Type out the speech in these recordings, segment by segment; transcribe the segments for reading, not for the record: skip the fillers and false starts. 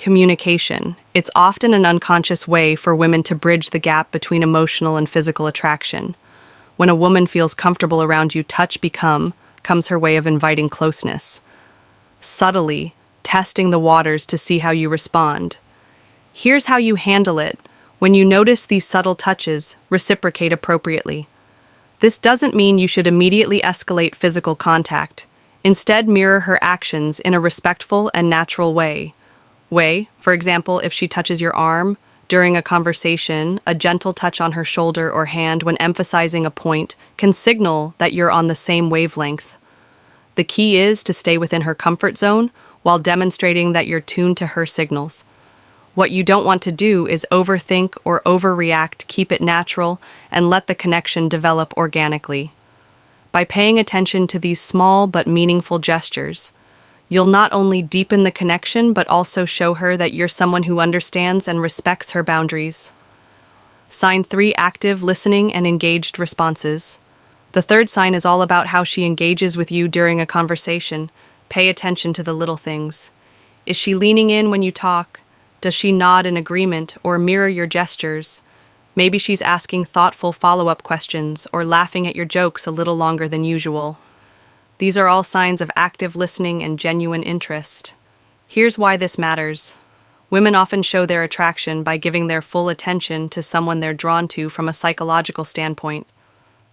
Communication. It's often an unconscious way for women to bridge the gap between emotional and physical attraction. When a woman feels comfortable around you, comes her way of inviting closeness. Subtly, testing the waters to see how you respond. Here's how you handle it. When you notice these subtle touches, reciprocate appropriately. This doesn't mean you should immediately escalate physical contact. Instead, mirror her actions in a respectful and natural way. For example, if she touches your arm during a conversation, a gentle touch on her shoulder or hand when emphasizing a point can signal that you're on the same wavelength. The key is to stay within her comfort zone while demonstrating that you're tuned to her signals. What you don't want to do is overthink or overreact. Keep it natural and let the connection develop organically. By paying attention to these small but meaningful gestures, you'll not only deepen the connection but also show her that you're someone who understands and respects her boundaries. Sign 3: active listening and engaged responses. The third sign is all about how she engages with you during a conversation. Pay attention to the little things. Is she leaning in when you talk? Does she nod in agreement or mirror your gestures? Maybe she's asking thoughtful follow-up questions or laughing at your jokes a little longer than usual. These are all signs of active listening and genuine interest. Here's why this matters. Women often show their attraction by giving their full attention to someone they're drawn to from a psychological standpoint.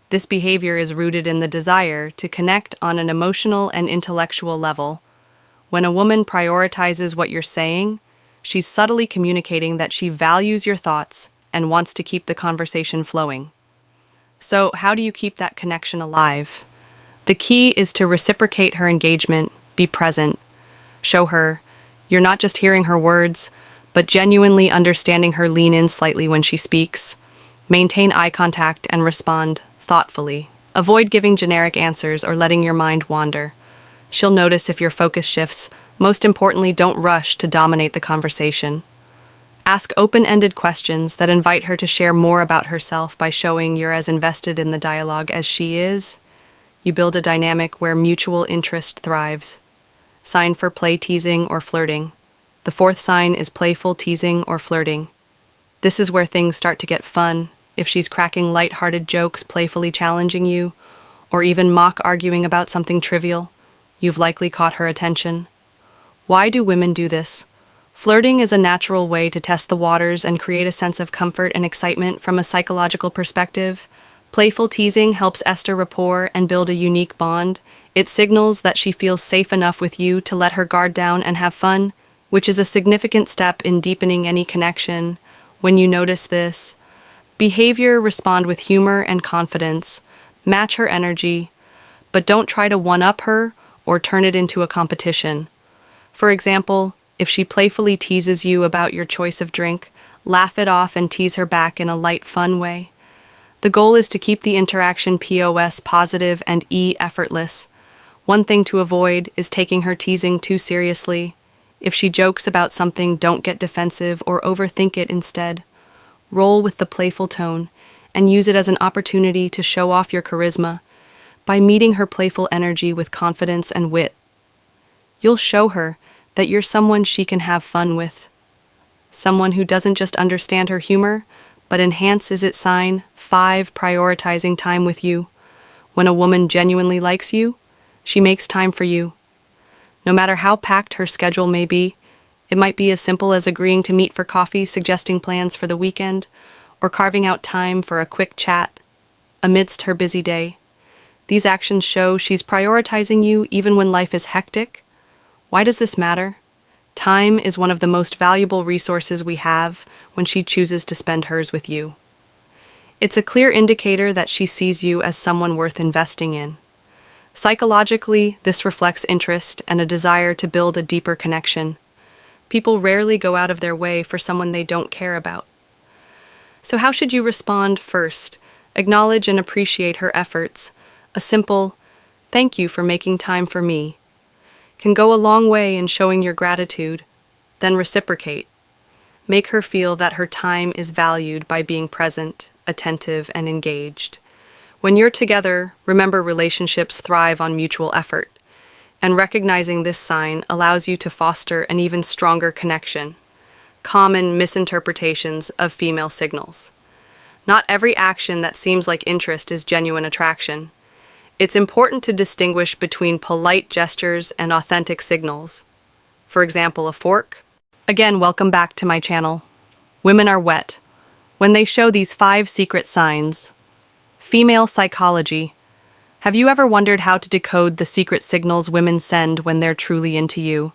This behavior is rooted in the desire to connect on an emotional and intellectual level. When a woman prioritizes what you're saying, she's subtly communicating that she values your thoughts and wants to keep the conversation flowing. So, how do you keep that connection alive? The key is to reciprocate her engagement, be present. Show her you're not just hearing her words, but genuinely understanding her. Lean in slightly when she speaks. Maintain eye contact and respond thoughtfully. Avoid giving generic answers or letting your mind wander. She'll notice if your focus shifts. Most importantly, don't rush to dominate the conversation. Ask open-ended questions that invite her to share more about herself. By showing you're as invested in the dialogue as she is, you build a dynamic where mutual interest thrives. Sign for play, teasing, or flirting. The fourth sign is playful teasing or flirting. This is where things start to get fun. If she's cracking light-hearted jokes, playfully challenging you, or even mock arguing about something trivial, you've likely caught her attention. Why do women do this? Flirting is a natural way to test the waters and create a sense of comfort and excitement from a psychological perspective. Playful teasing helps establish rapport and build a unique bond. It signals that she feels safe enough with you to let her guard down and have fun, which is a significant step in deepening any connection. When you notice this behavior, respond with humor and confidence. Match her energy, but don't try to one-up her or turn it into a competition. For example, if she playfully teases you about your choice of drink, laugh it off and tease her back in a light, fun way. The goal is to keep the interaction positive and effortless. One thing to avoid is taking her teasing too seriously. If she jokes about something, don't get defensive or overthink it. Instead, roll with the playful tone and use it as an opportunity to show off your charisma. By meeting her playful energy with confidence and wit, you'll show her that you're someone she can have fun with. Someone who doesn't just understand her humor, but enhances it. Sign 5: prioritizing time with you. When a woman genuinely likes you, she makes time for you. No matter how packed her schedule may be, it might be as simple as agreeing to meet for coffee, suggesting plans for the weekend, or carving out time for a quick chat amidst her busy day. These actions show she's prioritizing you even when life is hectic. Why does this matter? Time is one of the most valuable resources we have when she chooses to spend hers with you. It's a clear indicator that she sees you as someone worth investing in. Psychologically, this reflects interest and a desire to build a deeper connection. People rarely go out of their way for someone they don't care about. So how should you respond? First, acknowledge and appreciate her efforts. A simple, "Thank you for making time for me," can go a long way in showing your gratitude. Then reciprocate. Make her feel that her time is valued by being present, attentive, and engaged. When you're together, remember relationships thrive on mutual effort. And recognizing this sign allows you to foster an even stronger connection. Common misinterpretations of female signals. Not every action that seems like interest is genuine attraction. It's important to distinguish between polite gestures and authentic signals. For example, a fork. Again, welcome back to my channel. Women are wet. When they show these 5 secret signs. Female psychology. Have you ever wondered how to decode the secret signals women send when they're truly into you?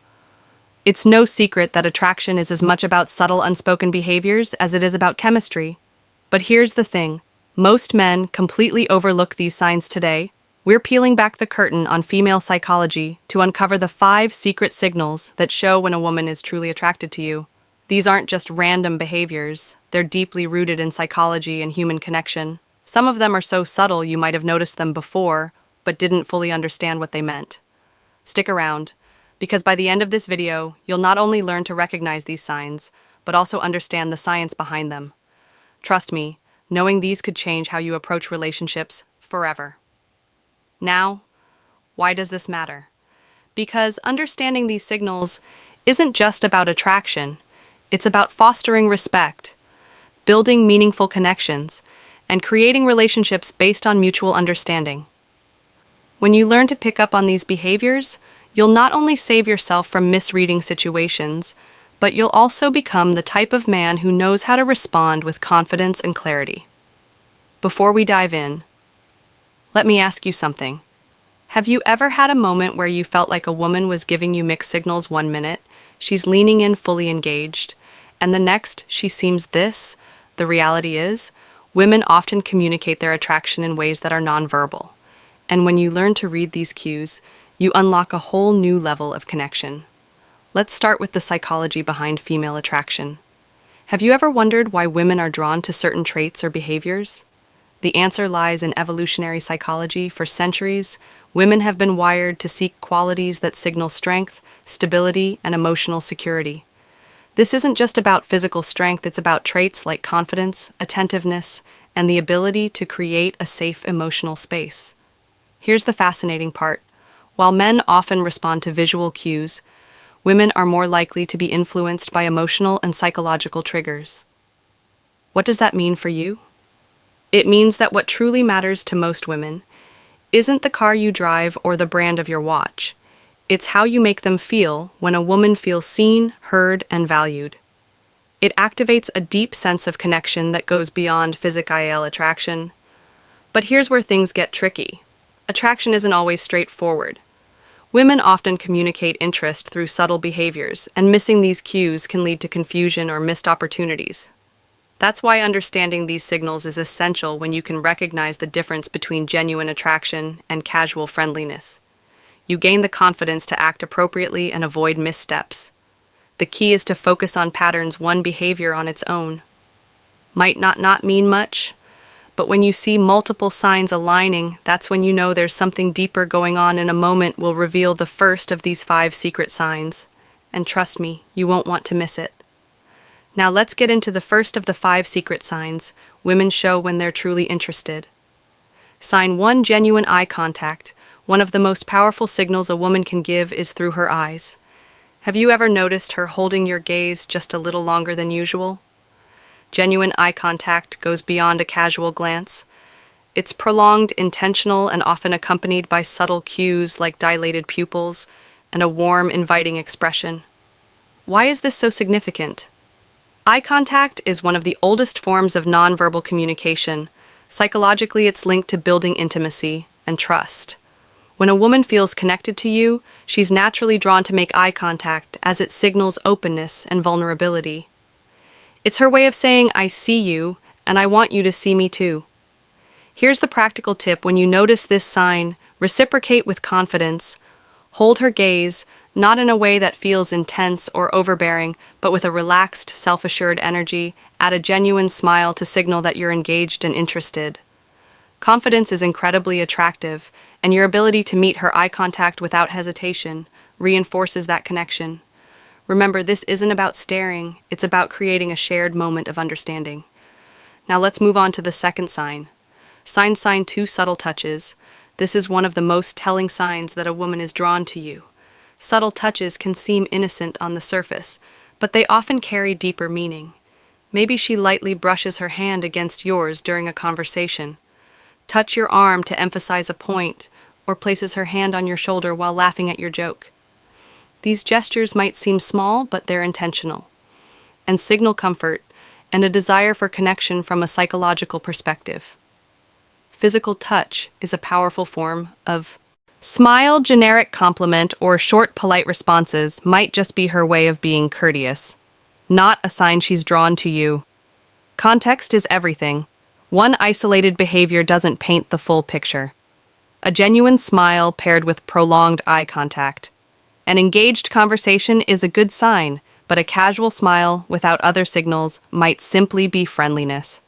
It's no secret that attraction is as much about subtle unspoken behaviors as it is about chemistry. But here's the thing. Most men completely overlook these signs today. We're peeling back the curtain on female psychology to uncover the 5 secret signals that show when a woman is truly attracted to you. These aren't just random behaviors. They're deeply rooted in psychology and human connection. Some of them are so subtle you might have noticed them before, but didn't fully understand what they meant. Stick around, because by the end of this video, you'll not only learn to recognize these signs, but also understand the science behind them. Trust me, knowing these could change how you approach relationships forever. Now, why does this matter? Because understanding these signals isn't just about attraction, it's about fostering respect, building meaningful connections, and creating relationships based on mutual understanding. When you learn to pick up on these behaviors, you'll not only save yourself from misreading situations, but you'll also become the type of man who knows how to respond with confidence and clarity. Before we dive in, let me ask you something. Have you ever had a moment where you felt like a woman was giving you mixed signals? 1 minute, she's leaning in fully engaged, and the next, she seems this? The reality is, women often communicate their attraction in ways that are nonverbal. And when you learn to read these cues, you unlock a whole new level of connection. Let's start with the psychology behind female attraction. Have you ever wondered why women are drawn to certain traits or behaviors? The answer lies in evolutionary psychology. For centuries, women have been wired to seek qualities that signal strength, stability, and emotional security. This isn't just about physical strength, it's about traits like confidence, attentiveness, and the ability to create a safe emotional space. Here's the fascinating part. While men often respond to visual cues, women are more likely to be influenced by emotional and psychological triggers. What does that mean for you? It means that what truly matters to most women isn't the car you drive or the brand of your watch. It's how you make them feel when a woman feels seen, heard, and valued. It activates a deep sense of connection that goes beyond physical attraction. But here's where things get tricky. Attraction isn't always straightforward. Women often communicate interest through subtle behaviors, and missing these cues can lead to confusion or missed opportunities. That's why understanding these signals is essential when you can recognize the difference between genuine attraction and casual friendliness. You gain the confidence to act appropriately and avoid missteps. The key is to focus on patterns. One behavior on its own might not mean much, but when you see multiple signs aligning, that's when you know there's something deeper going on. In a moment, we'll reveal the first of these 5 secret signs. And trust me, you won't want to miss it. Now let's get into the first of the 5 secret signs women show when they're truly interested. Sign 1: genuine eye contact. One of the most powerful signals a woman can give is through her eyes. Have you ever noticed her holding your gaze just a little longer than usual? Genuine eye contact goes beyond a casual glance. It's prolonged, intentional, and often accompanied by subtle cues like dilated pupils and a warm, inviting expression. Why is this so significant? Eye contact is one of the oldest forms of nonverbal communication. Psychologically, it's linked to building intimacy and trust. When a woman feels connected to you, she's naturally drawn to make eye contact as it signals openness and vulnerability. It's her way of saying, I see you, and I want you to see me too. Here's the practical tip. When you notice this sign, reciprocate with confidence. Hold her gaze, not in a way that feels intense or overbearing, but with a relaxed, self-assured energy. Add a genuine smile to signal that you're engaged and interested. Confidence is incredibly attractive, and your ability to meet her eye contact without hesitation reinforces that connection. Remember, this isn't about staring, it's about creating a shared moment of understanding. Now let's move on to the second sign. Sign 2: subtle touches. This is one of the most telling signs that a woman is drawn to you. Subtle touches can seem innocent on the surface, but they often carry deeper meaning. Maybe she lightly brushes her hand against yours during a conversation, touch your arm to emphasize a point, or places her hand on your shoulder while laughing at your joke. These gestures might seem small, but they're intentional, and signal comfort and a desire for connection from a psychological perspective. Physical touch is a powerful form of smile. Generic compliment or short polite responses might just be her way of being courteous, not a sign she's drawn to you. Context is everything. One isolated behavior doesn't paint the full picture. A genuine smile paired with prolonged eye contact. An engaged conversation is a good sign, but a casual smile without other signals might simply be friendliness.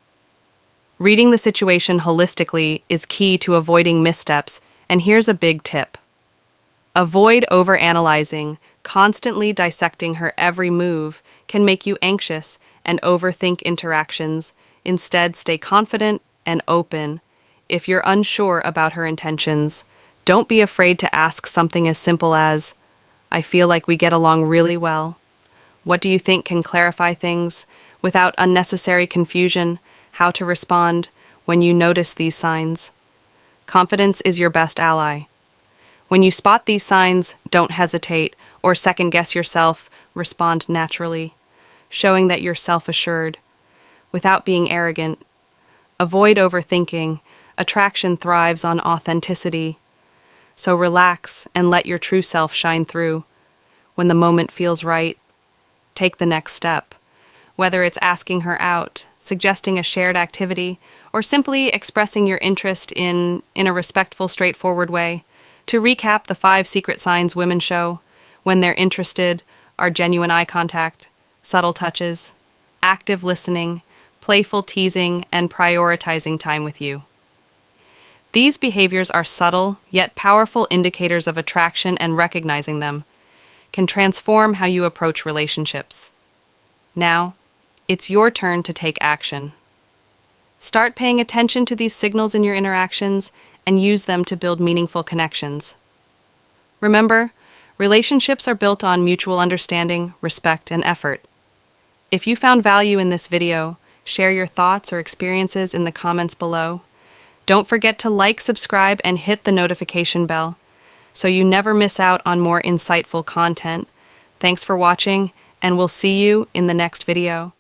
Reading the situation holistically is key to avoiding missteps, and here's a big tip. Avoid overanalyzing. Constantly dissecting her every move can make you anxious and overthink interactions. Instead, stay confident and open. If you're unsure about her intentions, don't be afraid to ask something as simple as, "I feel like we get along really well. What do you think?" can clarify things without unnecessary confusion. How to respond when you notice these signs. Confidence is your best ally. When you spot these signs, don't hesitate or second-guess yourself. Respond naturally, showing that you're self-assured, without being arrogant. Avoid overthinking. Attraction thrives on authenticity. So relax and let your true self shine through. When the moment feels right, take the next step. Whether it's asking her out, suggesting a shared activity, or simply expressing your interest in a respectful, straightforward way. To recap, the 5 secret signs women show when they're interested are genuine eye contact, subtle touches, active listening, playful teasing, and prioritizing time with you. These behaviors are subtle, yet powerful indicators of attraction, and recognizing them can transform how you approach relationships. Now, it's your turn to take action. Start paying attention to these signals in your interactions and use them to build meaningful connections. Remember, relationships are built on mutual understanding, respect, and effort. If you found value in this video, share your thoughts or experiences in the comments below. Don't forget to like, subscribe, and hit the notification bell so you never miss out on more insightful content. Thanks for watching, and we'll see you in the next video.